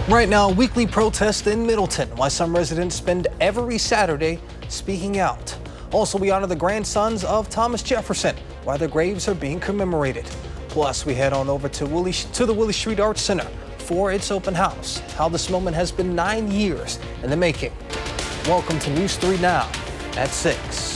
Right now, a weekly protest in Middleton, why some residents spend every Saturday speaking out. Also, we honor the grandsons of Thomas Jefferson, why their graves are being commemorated. Plus, we head on over to the Willie Street Arts Center for its open house. How this moment has been 9 years in the making. Welcome to News 3 Now at 6.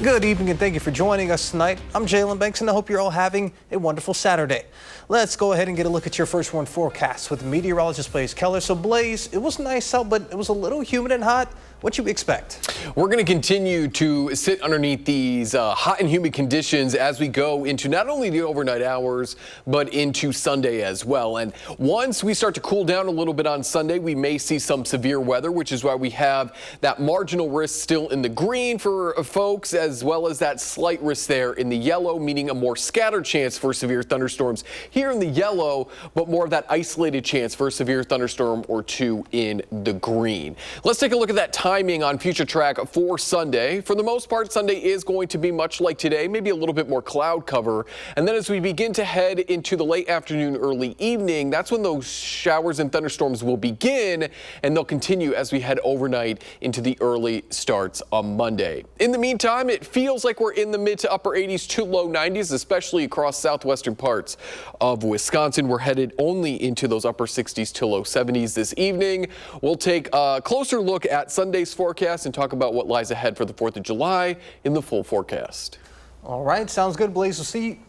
Good evening and thank you for joining us tonight. I'm Jalen Banks and I hope you're all having a wonderful Saturday. Let's go ahead and get a look at your first one forecast with meteorologist Blaze Keller. So Blaze, it was nice out, but it was a little humid and hot. What you expect? We're going to continue to sit underneath these hot and humid conditions as we go into not only the overnight hours, but into Sunday as well. And once we start to cool down a little bit on Sunday, we may see some severe weather, which is why we have that marginal risk still in the green for folks, as well as that slight risk there in the yellow, meaning a more scattered chance for severe thunderstorms here in the yellow, but more of that isolated chance for a severe thunderstorm or two in the green. Let's take a look at that timing on Future Track for Sunday. For the most part, Sunday is going to be much like today, maybe a little bit more cloud cover. And then as we begin to head into the late afternoon, early evening, that's when those showers and thunderstorms will begin, and they'll continue as we head overnight into the early starts on Monday. In the meantime, it feels like we're in the mid to upper 80s to low 90s, especially across southwestern parts of Wisconsin. We're headed only into those upper 60s to low 70s this evening. We'll take a closer look at Sunday's forecast and talk about what lies ahead for the 4th of July in the full forecast. All right, sounds good, Blaze.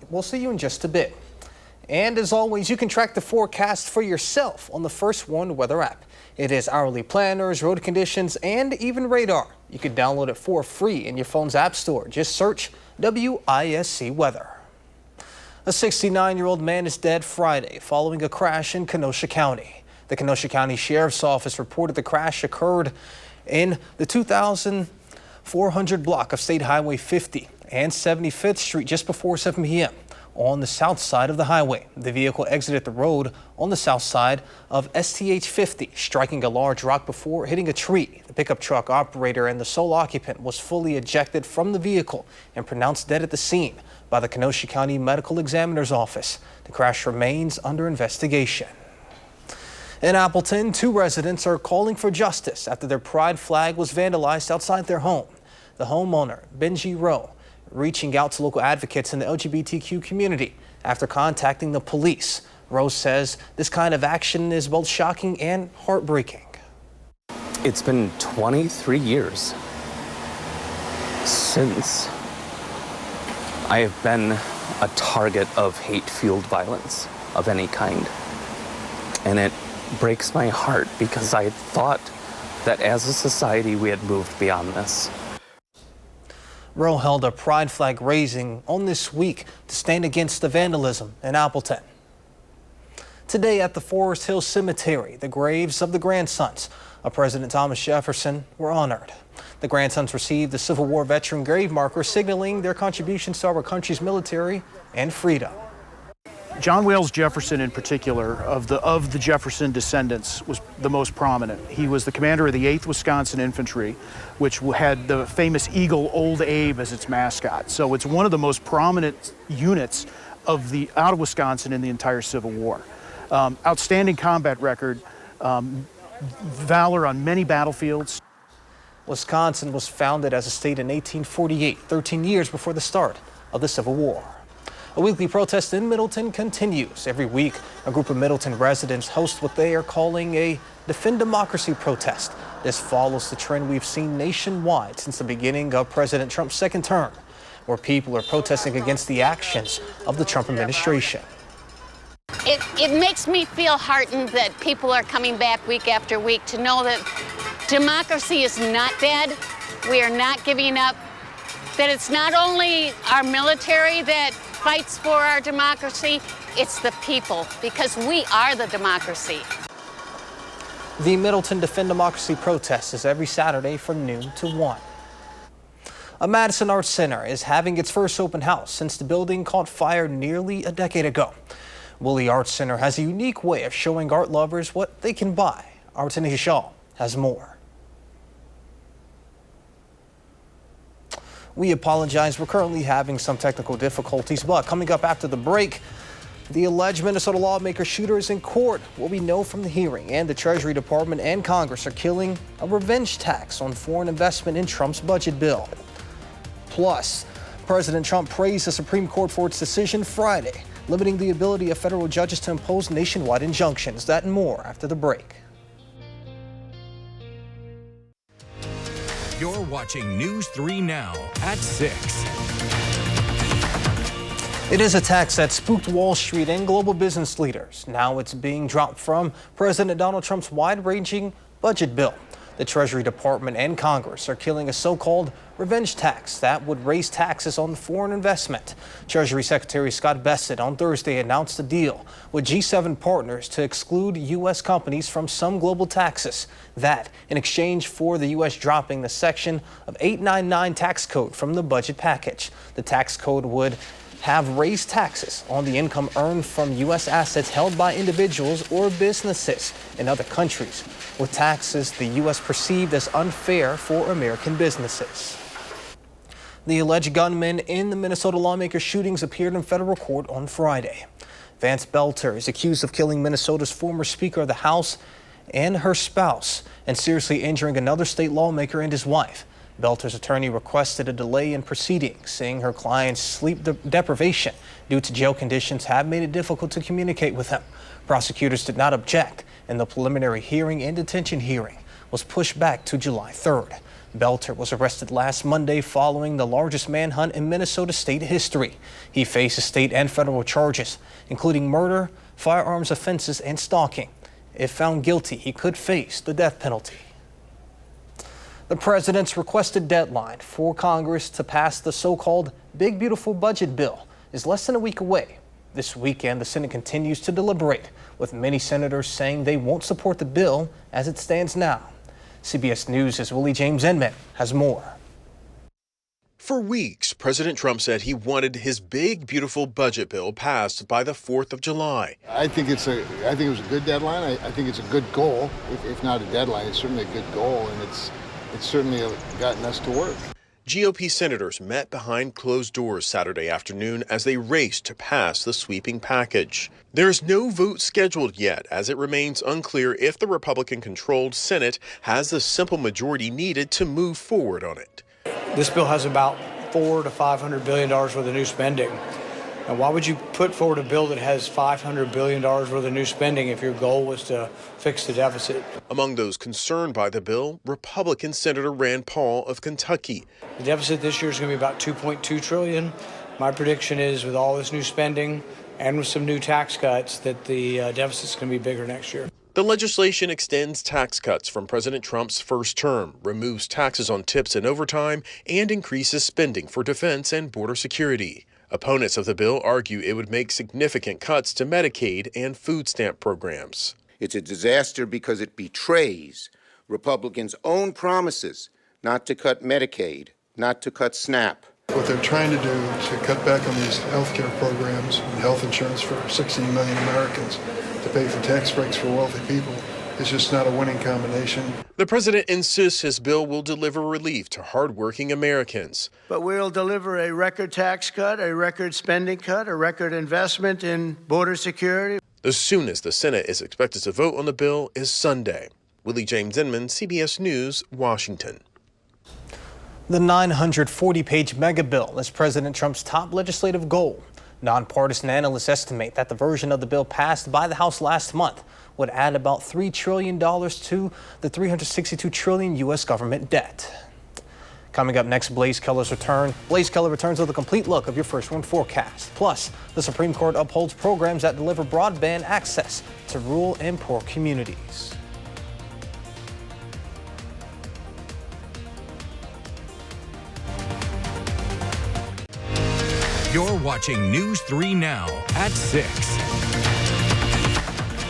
We'll see you in just a bit. And as always, you can track the forecast for yourself on the First Warn Weather app. It is hourly planners, road conditions, and even radar. You can download it for free in your phone's app store. Just search WISC Weather. A 69-year-old man is dead Friday following a crash in Kenosha County. The Kenosha County Sheriff's Office reported the crash occurred in the 2400 block of State Highway 50 and 75th Street just before 7 p.m. on the south side of the highway. The vehicle exited the road on the south side of STH 50, striking a large rock before hitting a tree. The pickup truck operator and the sole occupant was fully ejected from the vehicle and pronounced dead at the scene by the Kenosha County Medical Examiner's Office. The crash remains under investigation. In Appleton, 2 residents are calling for justice after their pride flag was vandalized outside their home. The homeowner, Benji Rowe, reaching out to local advocates in the LGBTQ community after contacting the police. Rowe says this kind of action is both shocking and heartbreaking. It's been 23 years since I have been a target of hate-fueled violence of any kind. And it breaks my heart because I thought that as a society we had moved beyond this. Rowe held a pride flag raising on this week to stand against the vandalism in Appleton. Today at the Forest Hill Cemetery, the graves of the grandsons of President Thomas Jefferson were honored. The grandsons received the Civil War veteran grave marker signaling their contributions to our country's military and freedom. John Wales Jefferson in particular, of the Jefferson descendants, was the most prominent. He was the commander of the 8th Wisconsin Infantry, which had the famous eagle Old Abe as its mascot. So it's one of the most prominent units out of Wisconsin in the entire Civil War. Outstanding combat record, valor on many battlefields. Wisconsin was founded as a state in 1848, 13 years before the start of the Civil War. A weekly protest in Middleton continues. Every week, a group of Middleton residents host what they are calling a Defend Democracy protest. This follows the trend we've seen nationwide since the beginning of President Trump's second term, where people are protesting against the actions of the Trump administration. It makes me feel heartened that people are coming back week after week to know that democracy is not dead. We are not giving up. That it's not only our military that fights for our democracy, it's the people, because we are the democracy. The Middleton Defend Democracy protest is every Saturday from noon to 1. A Madison Arts Center is having its first open house since the building caught fire nearly a decade ago. Willie Arts Center has a unique way of showing art lovers what they can buy. Our Tanisha Shaw has more. We apologize. We're currently having some technical difficulties, but coming up after the break, The alleged Minnesota lawmaker shooter is in court, what we know from the hearing, and the Treasury Department and Congress are killing a revenge tax on foreign investment in Trump's budget bill. Plus, President Trump praised the Supreme Court for its decision Friday, limiting the ability of federal judges to impose nationwide injunctions. That and more after the break. You're watching News 3 Now at 6. It is a tax that spooked Wall Street and global business leaders. Now it's being dropped from President Donald Trump's wide-ranging budget bill. The Treasury Department and Congress are killing a so-called revenge tax that would raise taxes on foreign investment. Treasury Secretary Scott Bessent on Thursday announced a deal with G7 partners to exclude U.S. companies from some global taxes. That in exchange for the U.S. dropping the section of 899 tax code from the budget package. The tax code would have raised taxes on the income earned from U.S. assets held by individuals or businesses in other countries, with taxes the U.S. perceived as unfair for American businesses. The alleged gunman in the Minnesota lawmaker shootings appeared in federal court on Friday. Vance Belter is accused of killing Minnesota's former Speaker of the House and her spouse and seriously injuring another state lawmaker and his wife. Belter's attorney requested a delay in proceedings, saying her client's sleep deprivation due to jail conditions have made it difficult to communicate with him. Prosecutors did not object, and the preliminary hearing and detention hearing was pushed back to July 3rd. Belter was arrested last Monday following the largest manhunt in Minnesota state history. He faces state and federal charges, including murder, firearms offenses, and stalking. If found guilty, he could face the death penalty. The president's requested deadline for Congress to pass the so-called Big Beautiful Budget Bill is less than a week away. This weekend, the Senate continues to deliberate, with many senators saying they won't support the bill as it stands now. CBS News' Willie James Inman has more. For weeks, President Trump said he wanted his big, beautiful budget bill passed by the 4th of July. I think it was a good deadline. I think it's a good goal. If not a deadline, it's certainly a good goal, and it's certainly gotten us to work. GOP senators met behind closed doors Saturday afternoon as they raced to pass the sweeping package. There is no vote scheduled yet, as it remains unclear if the Republican-controlled Senate has the simple majority needed to move forward on it. This bill has about $400 to $500 billion worth of new spending. Now, why would you put forward a bill that has $500 billion worth of new spending if your goal was to fix the deficit? Among those concerned by the bill, Republican Senator Rand Paul of Kentucky. The deficit this year is going to be about $2.2 trillion. My prediction is with all this new spending and with some new tax cuts that the deficit is going to be bigger next year. The legislation extends tax cuts from President Trump's first term, removes taxes on tips and overtime, and increases spending for defense and border security. Opponents of the bill argue it would make significant cuts to Medicaid and food stamp programs. It's a disaster because it betrays Republicans' own promises not to cut Medicaid, not to cut SNAP. What they're trying to do to cut back on these health care programs and health insurance for 16 million Americans to pay for tax breaks for wealthy people is just not a winning combination. The president insists his bill will deliver relief to hardworking Americans. But we'll deliver a record tax cut, a record spending cut, a record investment in border security. The soonest the Senate is expected to vote on the bill is Sunday. Willie James Inman, CBS News, Washington. The 940-page mega bill is President Trump's top legislative goal. Nonpartisan analysts estimate that the version of the bill passed by the House last month would add about $3 trillion to the $362 trillion U.S. government debt. Coming up next, Blaze Keller's return. Blaze Keller returns with a complete look of your first one forecast. Plus, the Supreme Court upholds programs that deliver broadband access to rural and poor communities. You're watching News 3 Now at 6.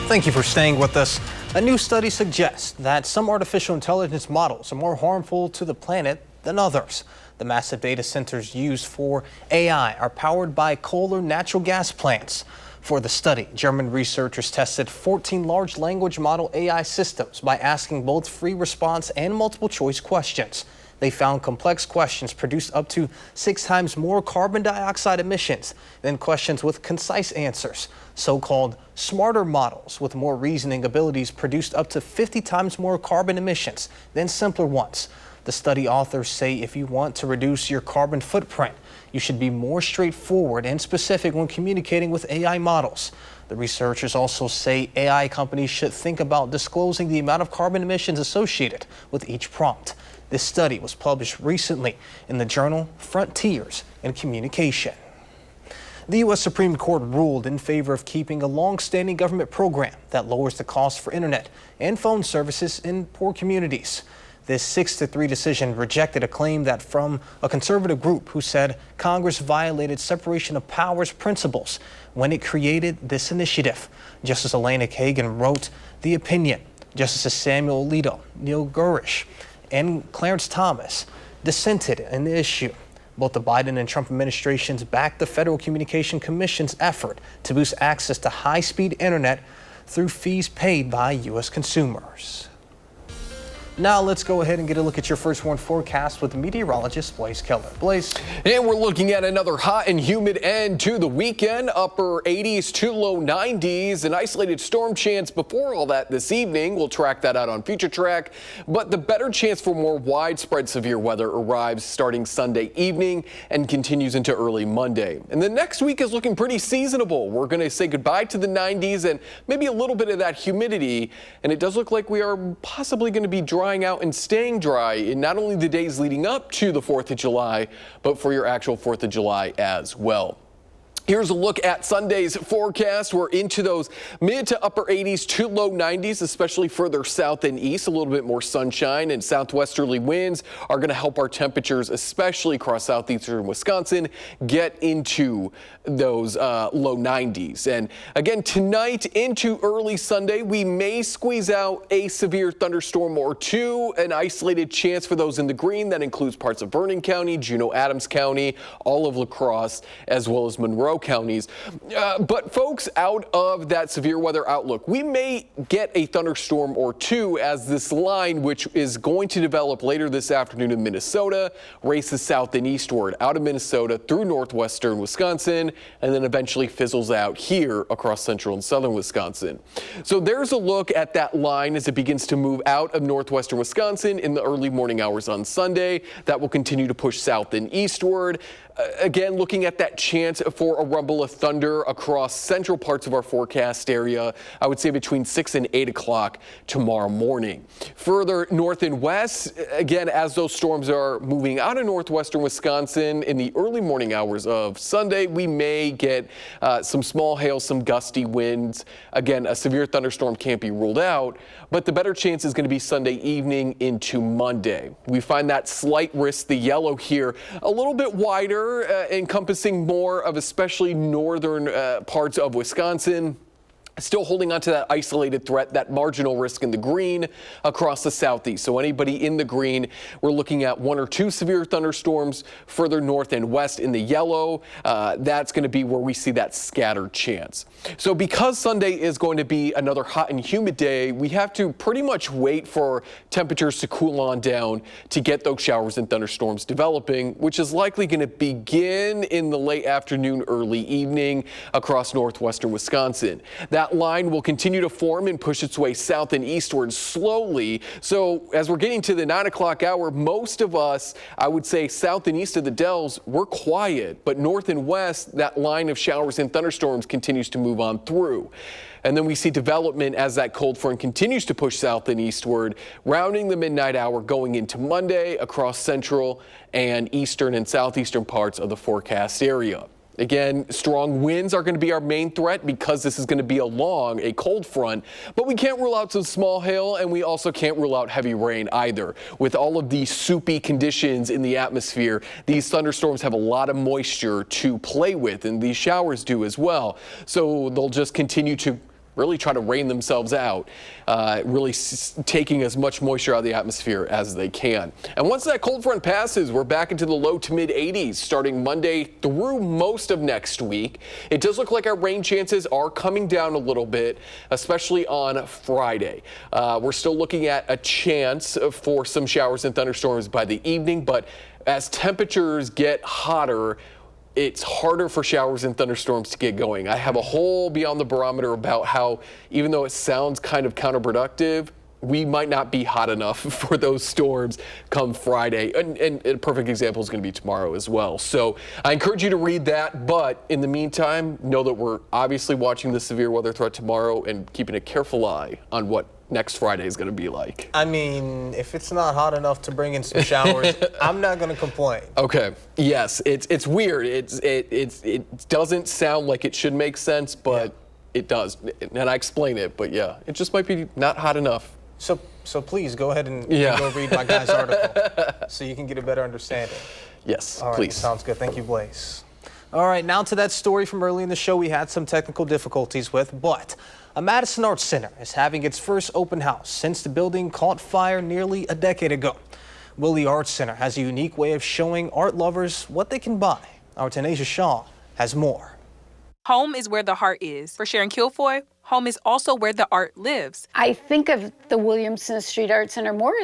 Thank you for staying with us. A new study suggests that some artificial intelligence models are more harmful to the planet than others. The massive data centers used for AI are powered by coal or natural gas plants. For the study, German researchers tested 14 large language model AI systems by asking both free response and multiple choice questions. They found complex questions produced up to 6 times more carbon dioxide emissions than questions with concise answers. So-called smarter models with more reasoning abilities produced up to 50 times more carbon emissions than simpler ones. The study authors say if you want to reduce your carbon footprint, you should be more straightforward and specific when communicating with AI models. The researchers also say AI companies should think about disclosing the amount of carbon emissions associated with each prompt. This study was published recently in the journal Frontiers in Communication. The U.S. Supreme Court ruled in favor of keeping a long-standing government program that lowers the cost for internet and phone services in poor communities. This 6-3 decision rejected a claim that from a conservative group who said Congress violated separation of powers principles when it created this initiative. Justice Elena Kagan wrote the opinion. Justices Samuel Alito, Neil Gurish, and Clarence Thomas dissented in the issue. Both the Biden and Trump administrations backed the Federal Communication Commission's effort to boost access to high-speed internet through fees paid by U.S. consumers. Now let's go ahead and get a look at your first warn forecast with meteorologist Blaze Keller. Blaze. And we're looking at another hot and humid end to the weekend. Upper 80s to low 90s. An isolated storm chance before all that this evening. We'll track that out on Future Track. But the better chance for more widespread severe weather arrives starting Sunday evening and continues into early Monday. And the next week is looking pretty seasonable. We're going to say goodbye to the 90s and maybe a little bit of that humidity. And it does look like we are possibly going to be drying out and staying dry in not only the days leading up to the 4th of July, but for your actual 4th of July as well. Here's a look at Sunday's forecast. We're into those mid to upper 80s to low 90s, especially further south and east. A little bit more sunshine and southwesterly winds are going to help our temperatures, especially across southeastern Wisconsin, get into those low 90s. And again, tonight into early Sunday, we may squeeze out a severe thunderstorm or two, an isolated chance for those in the green. That includes parts of Vernon County, Juneau Adams County, all of La Crosse, as well as Monroe counties. But folks, out of that severe weather outlook, we may get a thunderstorm or two as this line, which is going to develop later this afternoon in Minnesota, races south and eastward out of Minnesota through northwestern Wisconsin, and then eventually fizzles out here across central and southern Wisconsin. So there's a look at that line as it begins to move out of northwestern Wisconsin in the early morning hours on Sunday. That will continue to push south and eastward. Again, looking at that chance for a rumble of thunder across central parts of our forecast area, I would say between 6 and 8 o'clock tomorrow morning. Further north and west, again, as those storms are moving out of northwestern Wisconsin in the early morning hours of Sunday, we may get some small hail, some gusty winds. Again, a severe thunderstorm can't be ruled out, but the better chance is going to be Sunday evening into Monday. We find that slight risk, the yellow here, a little bit wider, encompassing more of especially northern parts of Wisconsin. Still holding on to that isolated threat, that marginal risk in the green across the southeast. So anybody in the green, we're looking at 1 or 2 severe thunderstorms further north and west in the yellow. That's going to be where we see that scattered chance. So because Sunday is going to be another hot and humid day, we have to pretty much wait for temperatures to cool on down to get those showers and thunderstorms developing, which is likely going to begin in the late afternoon, early evening across northwestern Wisconsin. That line will continue to form and push its way south and eastward slowly. So as we're getting to the 9 o'clock hour, most of us, I would say south and east of the Dells, we're quiet. But north and west, that line of showers and thunderstorms continues to move on through. And then we see development as that cold front continues to push south and eastward, rounding the midnight hour going into Monday across central and eastern and southeastern parts of the forecast area. Again, strong winds are going to be our main threat because this is going to be along a cold front, but we can't rule out some small hail, and we also can't rule out heavy rain either. With all of these soupy conditions in the atmosphere, these thunderstorms have a lot of moisture to play with, and these showers do as well. So they'll just continue to really try to rain themselves out, really taking as much moisture out of the atmosphere as they can. And once that cold front passes, we're back into the low to mid 80s starting Monday through most of next week. It does look like our rain chances are coming down a little bit, especially on Friday. We're still looking at a chance for some showers and thunderstorms by the evening, but as temperatures get hotter, it's harder for showers and thunderstorms to get going. I have a whole Beyond the Barometer about how, even though it sounds kind of counterproductive, we might not be hot enough for those storms come Friday. And a perfect example is going to be tomorrow as well. So I encourage you to read that. But in the meantime, know that we're obviously watching the severe weather threat tomorrow and keeping a careful eye on what next Friday is going to be like. I mean, if it's not hot enough to bring in some showers, I'm not going to complain. Okay. Yes, it's weird. It doesn't sound like it should make sense, but it does. And I explain it, but yeah, it just might be not hot enough. So please go ahead and go read my guy's article so you can get a better understanding. Yes, all right, please. Sounds good. Thank you, Blaze. All right, now to that story from early in the show we had some technical difficulties with, but a Madison Arts Center is having its first open house since the building caught fire nearly a decade ago. Willie Arts Center has a unique way of showing art lovers what they can buy. Our Tanisha Shaw has more. Home is where the heart is. For Sharon Kilfoy, home is also where the art lives. I think of the Williamson Street Art Center more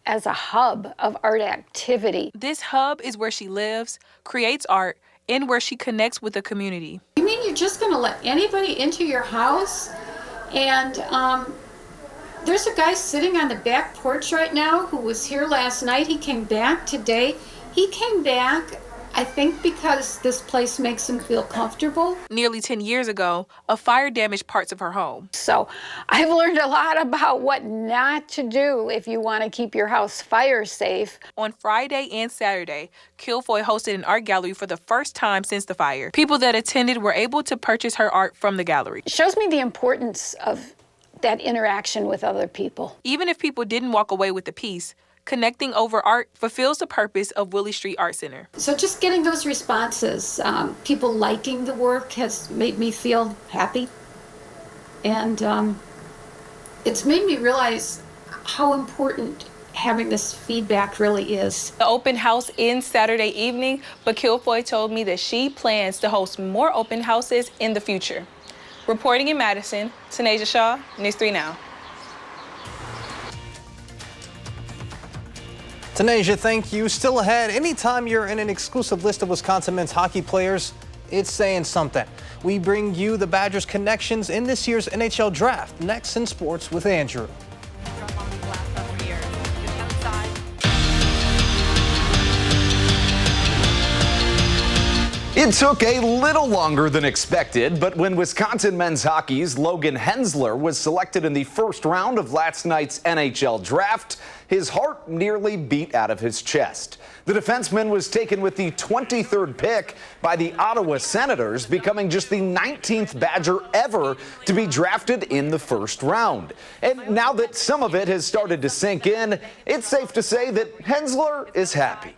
as a hub of art activity. This hub is where she lives, creates art, and where she connects with the community. You mean you're just going to let anybody into your house? And there's a guy sitting on the back porch right now who was here last night. He came back today. He came back, I think, because this place makes him feel comfortable. Nearly 10 years ago, a fire damaged parts of her home. So I've learned a lot about what not to do if you want to keep your house fire safe. On Friday and Saturday, Kilfoy hosted an art gallery for the first time since the fire. People that attended were able to purchase her art from the gallery. It shows me the importance of that interaction with other people. Even if people didn't walk away with a piece, connecting over art fulfills the purpose of Willie Street Art Center. So just getting those responses, people liking the work has made me feel happy. And it's made me realize how important having this feedback really is. The open house ends Saturday evening, but Kilfoy told me that she plans to host more open houses in the future. Reporting in Madison, Tanisha Shaw, News 3 Now. Tanisha, thank you. Still ahead, anytime you're in an exclusive list of Wisconsin men's hockey players, it's saying something. We bring you the Badgers' connections in this year's NHL draft. Next in sports with Andrew. It took a little longer than expected, but when Wisconsin men's hockey's Logan Hensler was selected in the first round of last night's NHL draft, his heart nearly beat out of his chest. The defenseman was taken with the 23rd pick by the Ottawa Senators, becoming just the 19th Badger ever to be drafted in the first round. And now that some of it has started to sink in, it's safe to say that Hensler is happy.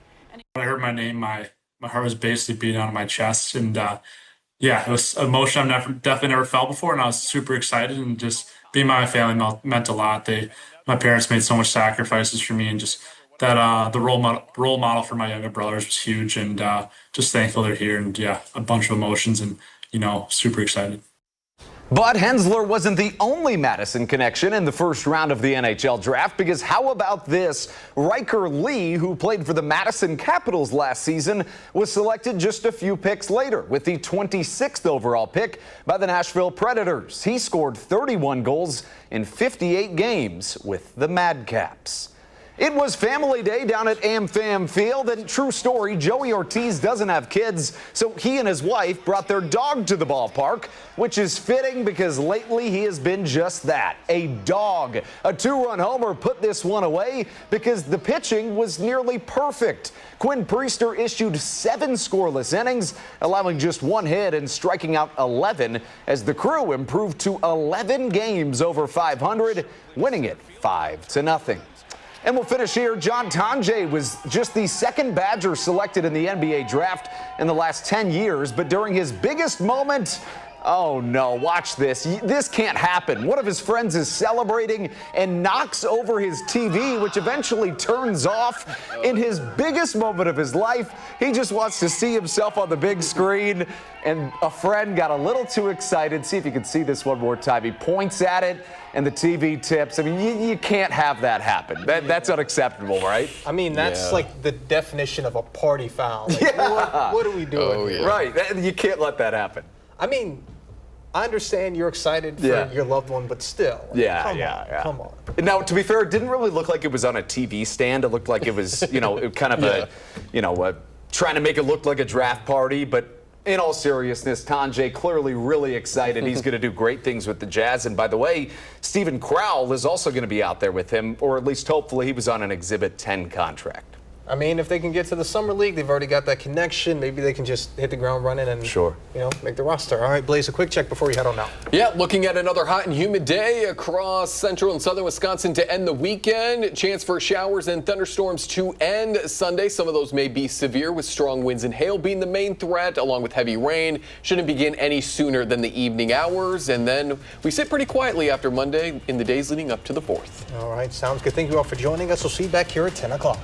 When I heard my name, my heart was basically beating out of my chest, and it was an emotion I've definitely never felt before, and I was super excited, and just being by my family meant a lot. My parents made so much sacrifices for me, and just that the role model for my younger brothers was huge, and just thankful they're here, and a bunch of emotions, and super excited. But Hensler wasn't the only Madison connection in the first round of the NHL draft, because how about this? Riker Lee, who played for the Madison Capitals last season, was selected just a few picks later with the 26th overall pick by the Nashville Predators. He scored 31 goals in 58 games with the Madcaps. It was family day down at AmFam Field, and true story, Joey Ortiz doesn't have kids, so he and his wife brought their dog to the ballpark, which is fitting because lately he has been just that, a dog. A two-run homer put this one away because the pitching was nearly perfect. Quinn Priester issued 7 scoreless innings, allowing just 1 hit and striking out 11 as the Crew improved to 11 games over 500, winning it 5-0. And we'll finish here. John Tonje was just the second Badger selected in the NBA draft in the last 10 years, but during his biggest moment, Oh no, watch this. This can't happen. One of his friends is celebrating and knocks over his TV, which eventually turns off. In his biggest moment of his life, he just wants to see himself on the big screen, and a friend got a little too excited. See if you can see this one more time. He points at it and the TV tips. I mean, you can't have that happen. That's unacceptable, right? I mean, that's like the definition of a party foul. Like, what are we doing here? Right, you can't let that happen. I mean, I understand you're excited for your loved one, but still. Come on. Now, to be fair, it didn't really look like it was on a TV stand. It looked like it was, kind of trying to make it look like a draft party. But in all seriousness, Tanjay clearly really excited. He's going to do great things with the Jazz. And by the way, Stephen Crowell is also going to be out there with him, or at least hopefully he was on an Exhibit 10 contract. I mean, if they can get to the Summer League, they've already got that connection. Maybe they can just hit the ground running and make the roster. All right, Blaze, a quick check before we head on out. Yeah, looking at another hot and humid day across central and southern Wisconsin to end the weekend. Chance for showers and thunderstorms to end Sunday. Some of those may be severe, with strong winds and hail being the main threat, along with heavy rain. Shouldn't begin any sooner than the evening hours. And then we sit pretty quietly after Monday in the days leading up to the 4th. All right, sounds good. Thank you all for joining us. We'll see you back here at 10 o'clock.